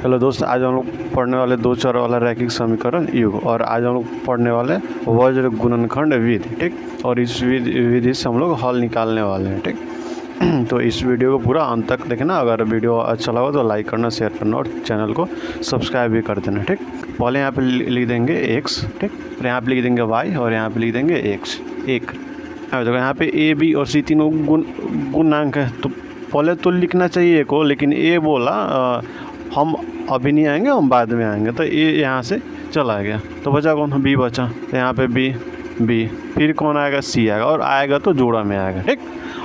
Hello दोस्त, आज हम लोग पढ़ने वाले दो चर वाला रैखिक समीकरण युग, और आज हम लोग पढ़ने वाले वज्र गुणनखंड विधि। ठीक, और इस विधि से हम लोग हल निकालने वाले हैं। ठीक तो इस वीडियो को पूरा अंत तक देखना। अगर वीडियो अच्छा लगा तो लाइक करना, शेयर करना और चैनल को सब्सक्राइब भी कर देना। ठीक, पहले यहाँ पे लिख देंगे x, ठीक, फिर यहाँ पे लिख देंगे y और यहाँ पे लिख देंगे x। एक देखो यहाँ पे a b और c तीनों गुणांक है, तो पहले तो लिखना चाहिए को, लेकिन a बोला हम अभी नहीं आएंगे, हम बाद में आएंगे, तो ए यहाँ से चला गया, तो बचा कौन, बी बचा। तो यहाँ पे बी फिर कौन आएगा, सी आएगा, और आएगा तो जोड़ा में आएगा। ठीक,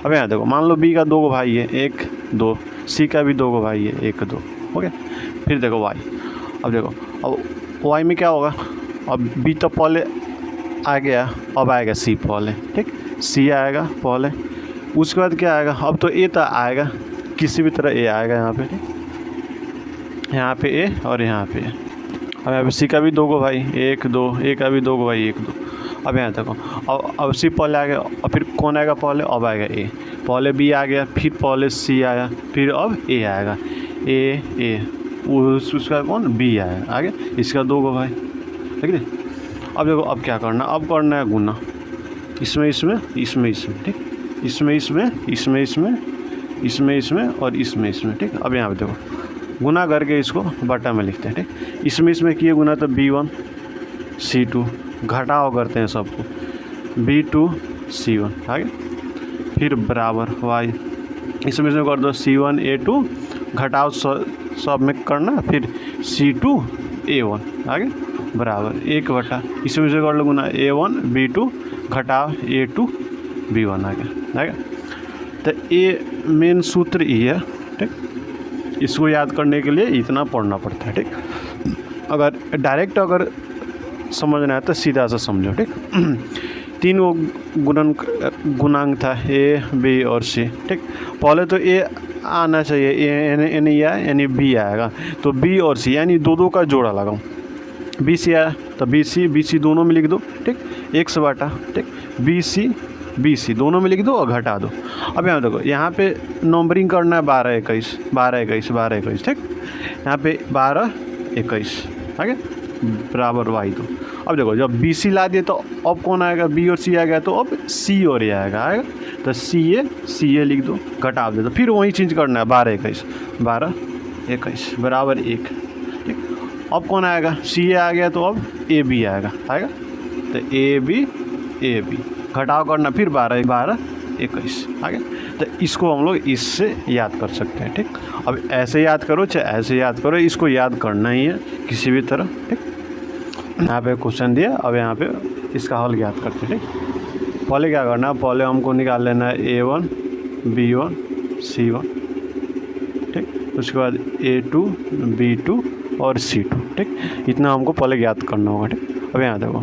अब यहाँ देखो, मान लो बी का दो भाई है, 1 2, सी का भी दो भाई है, 1 2। ओके, फिर देखो वाई। अब देखो, अब वाई में क्या होगा, अब बी तो पहले आ गया, अब आएगा सी पहले। ठीक, सी आएगा पहले, उसके बाद क्या आएगा, अब तो ए तो आएगा, किसी भी तरह ए आएगा यहाँ पे। ठीक, यहाँ पे ए और यहाँ पे ए। अब यहाँ पे सी का भी दो भाई, 1 2, ए का भी दो भाई, 1 2। अब यहाँ देखो, अब सी पहले आ गया, और फिर कौन आएगा पहले, अब आएगा ए, पहले बी आ गया, फिर पहले सी आया, फिर अब ए आएगा, ए उसका कौन, बी आया आगे, इसका दो भाई। ठीक है, अब देखो, अब क्या करना, अब करना है गुना, इसमें ठीक, इसमें और इसमें। ठीक, अब यहाँ पे देखो, गुना करके इसको बटा में लिखते हैं। ठीक, इसमें किए गुना तो b1 c2, घटाव करते हैं सबको, b2 c1 आगे, फिर बराबर y, इसमें कर दो c1 a2, घटाव सब में करना, फिर c2 a1 आगे, बराबर 1 बटा, इसमें से कर लो गुना a1 b2, घटाव a2 b1 आगे। तो ये मेन सूत्र ही है। ठीक, इसको याद करने के लिए इतना पढ़ना पड़ता है। ठीक, अगर डायरेक्ट अगर समझना है तो सीधा सा समझो। ठीक, तीन गुणांक था, ए बी और सी। ठीक, पहले तो ए आना चाहिए, ए यानी बी आएगा, तो बी और सी यानी दो का जोड़ा लगाऊं, बी सी आया तो बी सी दोनों में लिख दो। ठीक, x बटा, ठीक, बी सी दोनों में लिख दो और घटा दो। अब यहाँ देखो, यहाँ पे नंबरिंग करना है 12 21। ठीक, यहाँ पे 12 21 आगे, बराबर y दो। अब देखो, जब बी सी ला दिए तो अब कौन आएगा, बी और सी आ गया, तो अब सी और ए आएगा, तो सी ए लिख दो, घटा दे दो, फिर वही चीज़ करना है, 12 21 बराबर 1। ठीक, अब कौन आएगा, सी ए आ गया, तो अब ए बी आएगा, तो ए बी घटाव करना, फिर 12 21 आगे। तो इसको हम लोग इससे याद कर सकते हैं। ठीक, अब ऐसे याद करो चाहे ऐसे याद करो, इसको याद करना ही है किसी भी तरह। ठीक, यहाँ पे क्वेश्चन दिया, अब यहाँ पे इसका हल याद करते हैं। ठीक, पहले क्या करना है, पहले हमको निकाल लेना है a1 b1 c1। ठीक, उसके बाद a2 b2 और c2। ठीक, इतना हमको पहले याद करना होगा। ठीक, अब यहाँ देखो,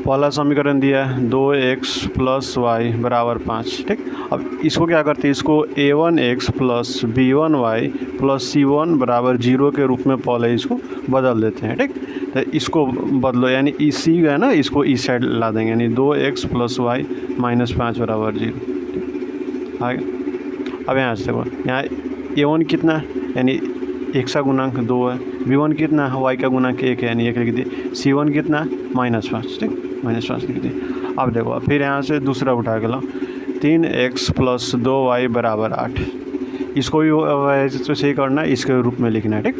पहला समीकरण दिया है 2x + y बराबर 5। ठीक, अब इसको क्या करते हैं, इसको a1x + b1y + c1 बराबर 0 के रूप में पहले इसको बदल देते हैं। ठीक, तो इसको बदलो, यानी सी है ना, इसको इस साइड ला देंगे, यानी 2x + y - 5 बराबर 0। ठीक, आगे। अब यहाँ से देखो, यहाँ a1 कितना है, यानी x का गुणांक 2 है, b1 कितना है, y का गुणांक 1 है, यानी 1 लिख दिए, c1 कितना है, -5। ठीक, -5 लिख दिए। अब देखो, फिर यहाँ से दूसरा उठा के लो, 3x + 2y बराबर 8। इसको भी सही करना है, इसके रूप में लिखना है। ठीक,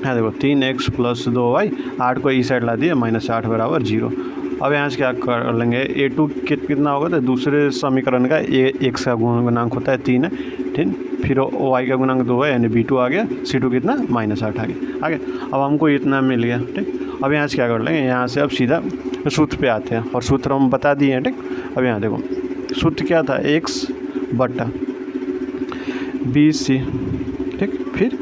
यहाँ देखो, 3x + 2y, 8 को इस साइड ला दिए, -8 बराबर 0। अब यहाँ से क्या कर लेंगे, a2 कितना होगा, तो दूसरे समीकरण का x का गुणांक होता है 3 है, ठीक, फिर y का गुणांक 2 है, यानी b2 आ गया, c2 कितना, -8 आगे। अब हमको इतना मिल गया। ठीक, अब यहाँ से क्या कर लेंगे, यहाँ से अब सीधा सूत्र पे आते हैं, और सूत्र हम बता दिए हैं। ठीक, अब यहाँ देखो, सूत्र क्या था, x बटा बी सी, ठीक, फिर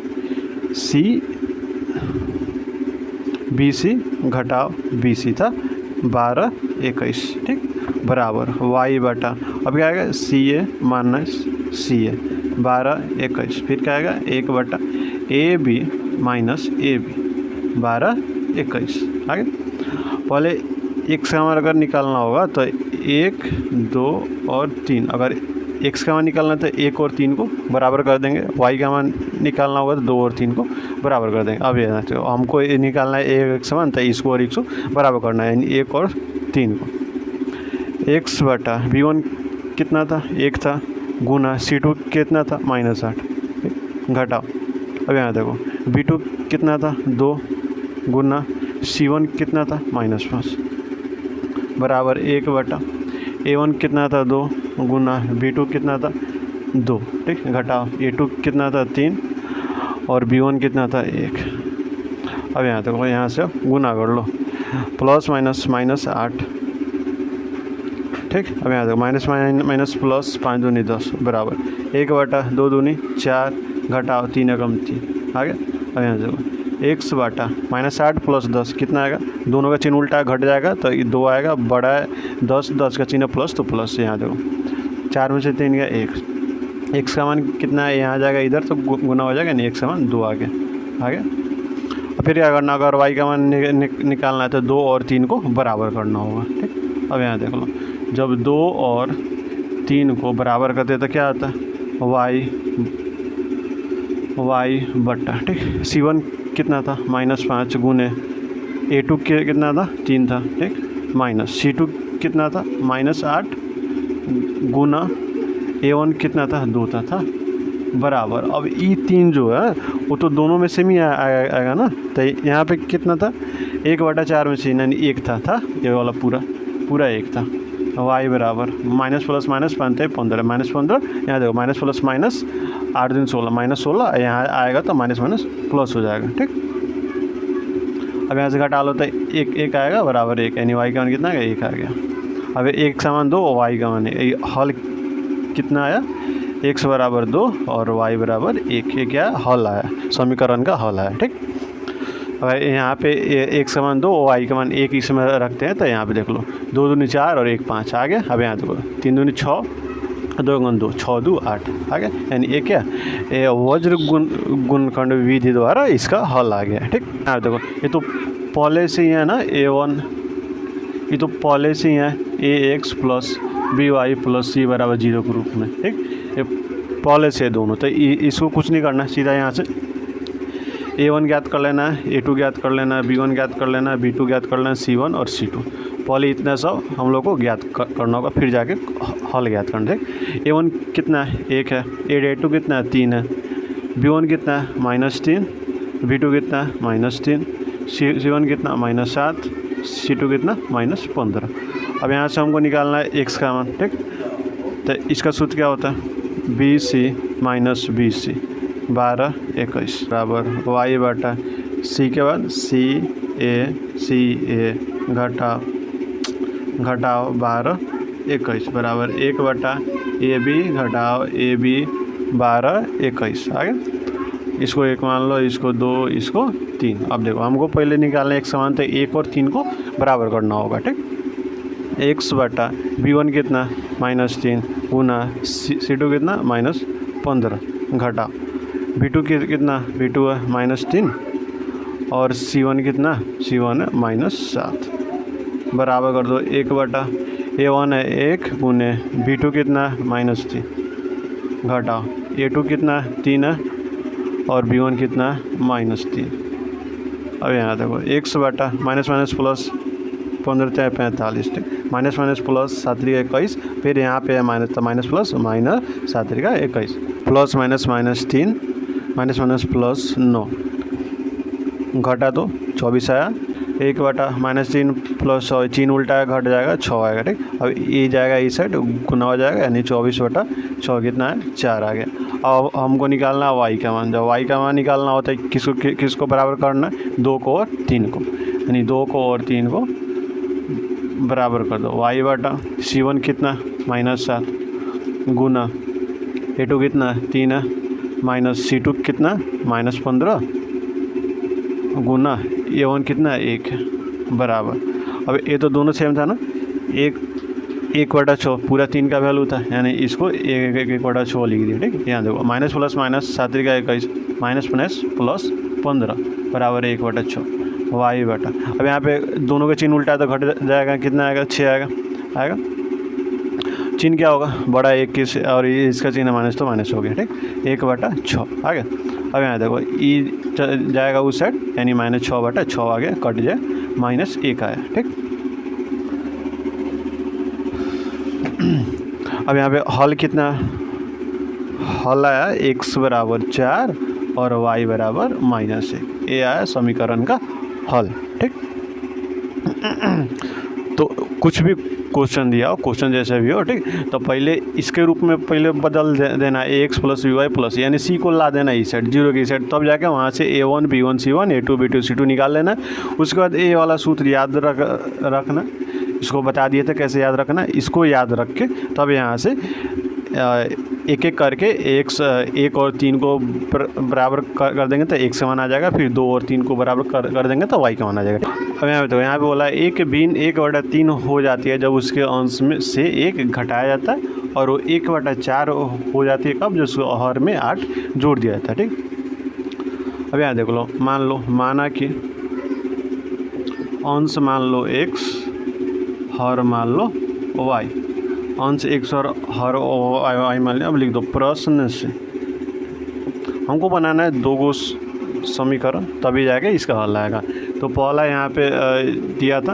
बी सी घटाव बी सी था 12 21। ठीक, बराबर y बटा, अब क्या आएगा, सी ए माइनस सी ए 12 21, फिर क्या आएगा, 1 बटा A B minus A B 12 21 आगे। पहले एक से हमारा अगर निकालना होगा तो 1 2 और 3, अगर एक्स का मान निकालना तो 1 और 3 को बराबर कर देंगे, वाई का मान निकालना होगा तो 2 और 3 को बराबर कर देंगे। अब ये तो हमको ये निकालना है एक समान, तो इसको और इसको बराबर करना है, यानी 1 और 3 को। एक्स बटा b1 कितना था, 1 था, गुना c2 कितना था -8, घटाओ। अब यहाँ देखो b2 कितना था 2, गुना c1 कितना था -5, बराबर 1 बटा a1 कितना था 2, गुना b2 कितना था 2, ठीक, घटाओ a2 कितना था 3 और b1 कितना था 1। अब यहाँ देखो यहाँ से गुना कर लो, प्लस माइनस -8, ठीक। अब यहाँ देखो माइनस प्लस 5 दूनी 10 बराबर 1 बटा 2 दूनी 4, घटाओ 3 एकम 3 आ गया। अब यहाँ देखो एक्स बटा -8 प्लस 10 कितना आएगा, दोनों का चिन्ह उल्टा घट जाएगा तो 2 आएगा, बड़ा है 10, 10 का चिन्ह प्लस तो प्लस। यहाँ देखो 4 में से 3 गया 1, एक्स का मान कितना है यहाँ जाएगा इधर तो गुना हो जाएगा, नहीं एक्स का मान 2 आ गया। फिर क्या करना, अगर वाई का मान निकालना है तो 2 और 3 को बराबर करना होगा, ठीक। अब यहाँ देख लो जब 2 और 3 को बराबर करते तो क्या आता है वाई बट्टा, ठीक। c1 कितना था -5 गुने a2 कितना था 3 था, ठीक, माइनस c2 कितना था -8 गुना a1 कितना था 2 था बराबर। अब ये 3 जो है वो तो दोनों में सेम ही आएगा ना, तो यहाँ पे कितना था 1 बटा 4 में से यानी 1 था ये वाला पूरा 1 था। वाई बराबर माइनस प्लस माइनस 5 15 -15, यहाँ देखो माइनस प्लस माइनस 8 दिन 16 -16, यहाँ आएगा तो माइनस माइनस प्लस हो जाएगा, ठीक। अब यहाँ से घटा लो तो 1 आएगा बराबर 1, यानी वाई का मान कितना आएगा 1 आ गया। अब 1 समान 2, वाई का मान हल कितना आया, x बराबर 2 और y बराबर 1, ये क्या हल आया, समीकरण का हल आया, ठीक। अब यहाँ पे x का मान 2 y का मान 1 इसमें रखते हैं तो यहाँ पे देख लो 2 दूनी 4 और 1 5 आ गया। अब यहाँ देखो 3 दूनी 6, 2 गुण 2 6 2 8 आ गया, यानी ये क्या वज्र गुणखंड विधि द्वारा इसका हल आ गया, ठीक। यहाँ देखो ये तो पहले से ही है ना a1, ये तो पहले से ही है ax plus by plus c बराबर 0 के रूप में, ठीक। ये पहले से दोनों, तो इसको कुछ नहीं करना, सीधा यहाँ से a1 ज्ञात कर लेना है, a2 ज्ञात कर लेना है, b1 ज्ञात कर लेना है, b2 ज्ञात कर लेना है, c1 और c2 पहले इतना सब हम लोग को ज्ञात करना होगा, फिर जाके हल ज्ञात करना है। a1 कितना है 1 है, a2 कितना है 3 है, b1 कितना है -3, b2 कितना है -3, c1 कितना -7, c2 कितना -15। अब यहाँ से हमको निकालना है x का मान, ठीक। तो इसका सूत्र क्या होता है BC माइनस BC 12 21 बराबर y बटा c के बाद CA घटाओ 12 21 बराबर 1 बटा AB घटाओ AB 12 21 आ गया। इसको 1 मान लो, इसको 2, इसको 3। अब देखो हमको पहले निकालना है एक समान, तो 1 और 3 को बराबर करना होगा, ठीक। x बटा b1 कितना -3 गुना c2 कितना -15 घटा b2 कितना b2 है -3 और c1 कितना c1 है -7 बराबर कर दो 1 बटा a1 है 1 गुने b2 कितना -3 घटा a2 कितना 3 है और b1 कितना -3। अब यहाँ देखो x बटा माइनस प्लस 15 45, ठीक, माइनस प्लस 7 21, फिर यहाँ पे माइनस तो minus plus -7 21 plus -3 minus plus 9 घटा तो 24 आया। 1 बटा -3 प्लस 3 उल्टा घट जाएगा 6 आएगा, ठीक। अब ये जाएगा इस साइड गुना हो जाएगा, यानी 24 बटा 6 कितना है 4 आ गया। अब हमको निकालना है वाई का मान। जब वाई का मान निकालना होता है किसको बराबर करना है 2 को और 3 को, यानी 2 को और 3 को बराबर कर दो। वाई बटा c1 कितना -7 गुना a2 कितना 3 है माइनस c2 कितना -15 गुना a1 कितना 1 है बराबर। अब ये तो दोनों सेम था ना, 1 बटा 6 पूरा 3 का वैल्यू था, यानी इसको 1 बटा 6 लिख दिया, ठीक। यहाँ देखो minus plus minus 7 21 minus plus 15 बराबर 1 बटा 6 वाई बटा। अब यहाँ पे दोनों का चिन्ह उल्टा तो घट जाएगा, कितना आएगा 6 आएगा। चिन्ह क्या होगा, बड़ा एक किस और ये इसका चिन्ह माइनस तो माइनस हो गया, ठीक, 1/6 आ गया। अब यहाँ देखो ई जाएगा उस साइड, यानी -6/6 आ गया, कट जाए, -1 आया, ठीक। अब यहाँ पे हल कितना, हल आया x बराबर 4 और y बराबर -1, ये आया समीकरण का हल, ठीक। तो कुछ भी क्वेश्चन दिया हो, क्वेश्चन जैसे भी हो, ठीक, तो पहले इसके रूप में पहले बदल देना, ax + by प्लस, यानी c को ला देना इस साइड, 0 की साइड, तब जाके वहाँ से a1 b1 c1 a2 b2 c2 निकाल लेना। उसके बाद a वाला सूत्र याद रखना, इसको बता दिए थे कैसे याद रखना, इसको याद रख के तब यहाँ से एक एक करके एक और 3 को बराबर कर देंगे तो x का मान आ जाएगा, फिर 2 और 3 को बराबर कर देंगे तो y का मान आ जाएगा। अब यहाँ पे यहाँ पे बोला एक भिन्न 1/3 हो जाती है जब उसके अंश में से 1 घटाया जाता है, और वो 1/4 हो जाती है कब, जो उसको हर में 8 जोड़ दिया जाता है, ठीक। अब यहाँ देख लो, माना कि अंश मान लो x, हर मान लो y, अंश x और हर y मान लिया। अब लिख दो, प्रश्न से हमको बनाना है 2 गो समीकरण, तभी जाके इसका हल आएगा। तो पहला यहाँ पे दिया था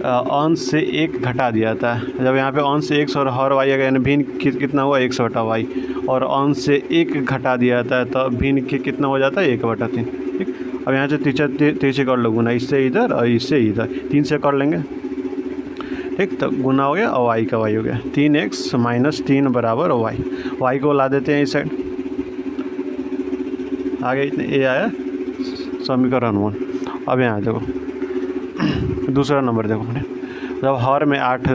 अंश से 1 घटा दिया था, जब यहाँ पे अंश से x और हर y यानी भिन्न कितना हुआ, x/y, और अंश से 1 घटा दिया था तो भिन्न कितना हो जाता है, 1/3, ठीक। अब यहाँ से तीसरे कर लो गुना, इससे इधर और इससे इधर, 3 से कर लेंगे, ठीक, तो गुना हो गया और y का y हो गया, 3x - 3 बराबर y को ला देते हैं इस साइड, आगे इतने ये आया समीकरण 1। अब यहाँ देखो दूसरा नंबर देखो, जब हर में 8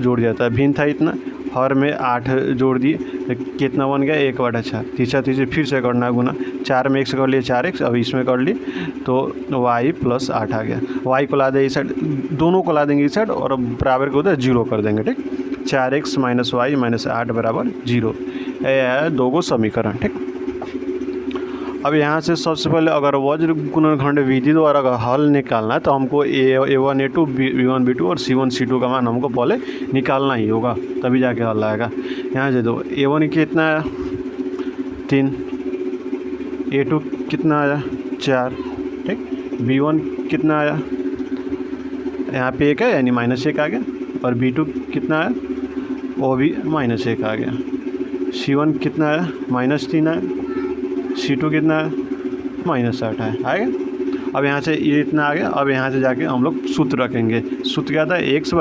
जोड़ दिया था, भिन्न था इतना, हर में 8 जोड़ दिए तो कितना बन गया, 1/4, तीसरा फिर से करना गुना, 4 में 1 से कर लिए 4x, अब इसमें कर लिए तो y + 8 आ गया, y को ला दे इस साइड, दोनों को ला देंगे इस साइड और बराबर को उधर 0 कर देंगे, ठीक। 4x - y - 8 बराबर 0, ये आया 2 गो समीकरण, ठीक। अब यहाँ से सबसे पहले अगर वज्र गुणनखंड विधि द्वारा अगर हल निकालना है तो हमको a1 a2 b1 b2 और c1 c2 का मान हमको पहले निकालना ही होगा, तभी जाके हल आएगा। यहाँ से दो, a1 कितना आया 3, a2 कितना आया 4, ठीक, b1 कितना आया, यहाँ पे 1 है यानी -1 आ गया, और b2 कितना आया, वो भी -1 आ गया, c1 कितना आया -3 आया, c2 कितना है -8 है, आएगा। अब यहाँ से ये इतना आ गया। अब यहाँ से जाके हम लोग सूत्र रखेंगे, सूत्र क्या था, x/bc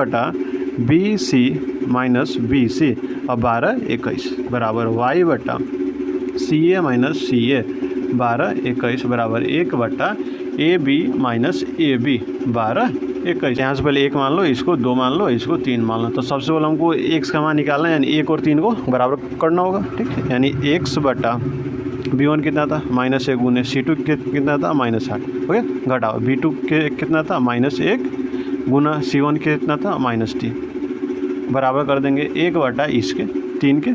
- bc और 12 21 बराबर y/ca - ca 12 21 बराबर 1/ab - ab 12 21। यहाँ से पहले 1 मान लो, इसको 2 मान लो, इसको 3 मान लो। तो सबसे पहले हमको x का मान निकालना है, यानी 1 और 3 को बराबर करना होगा, ठीक है। यानी x/b1 कितना था -1 गुने c2 कितना था -8, ओके, घटाओ b2 के कितना था -1 गुना c1 कितना था -3, बराबर कर देंगे 1/, इसके 3 के,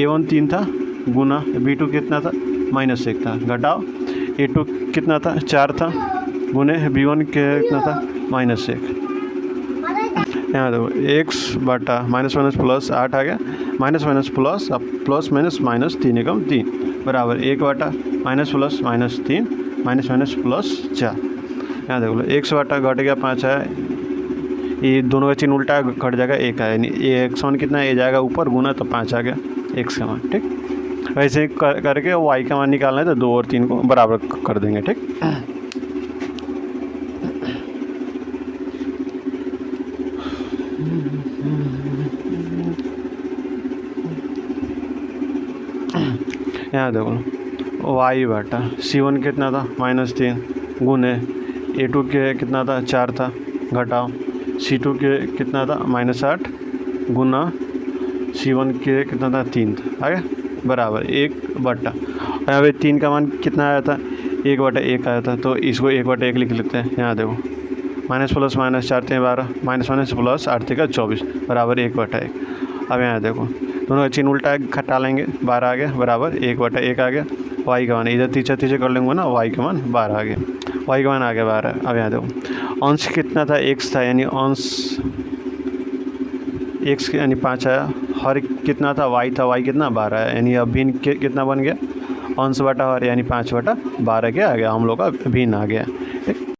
a1 3 था गुना b2 कितना था -1 था, घटाओ a2 कितना था 4 था गुने b1 कितना था -1। यहाँ देखो x/- प्लस 8 आ गया, माइनस प्लस, अब प्लस -3 एकम 3 बराबर 1/, -+-3 -++4। यहाँ देख लो x/, घट गया 5 है, ये दोनों का चिन्ह उल्टा घट जाएगा, 1 है, यानी x1 कितना है, जाएगा ऊपर गुना तो 5 आ गया x का मान, ठीक। वैसे करके y का मान निकालना है तो 2 और 3 को बराबर कर देंगे, ठीक। यहाँ देखो y/, c1 कितना था -3 गुने a2 के कितना था 4 था, घटाओ c2 के कितना था -8 गुना c1 के कितना था 3 था, आ गया बराबर 1/। यहाँ पे 3 का मान कितना आया था 1/1 आया था, तो इसको 1/1 लिख लेते हैं। यहाँ देखो -+-4 × 12 -++8 × 24 बराबर 1/1। अब यहाँ देखो दोनों का चिन्ह उल्टा घटा लेंगे, 12 आ गया बराबर 1/1 आ गया। y का मान इधर तीसरे कर लेंगे ना, y का मान 12 आ गया, y का मान आ गया 12। अब यहाँ देखो अंश कितना था x था, यानी अंश x यानी 5 आया, हर कितना था y था, y कितना 12 है, यानी अब भिन्न कितना बन गया, अंश बटा हर यानी 5/12 के आ गया, हम लोग का भिन्न आ गया। ठीक।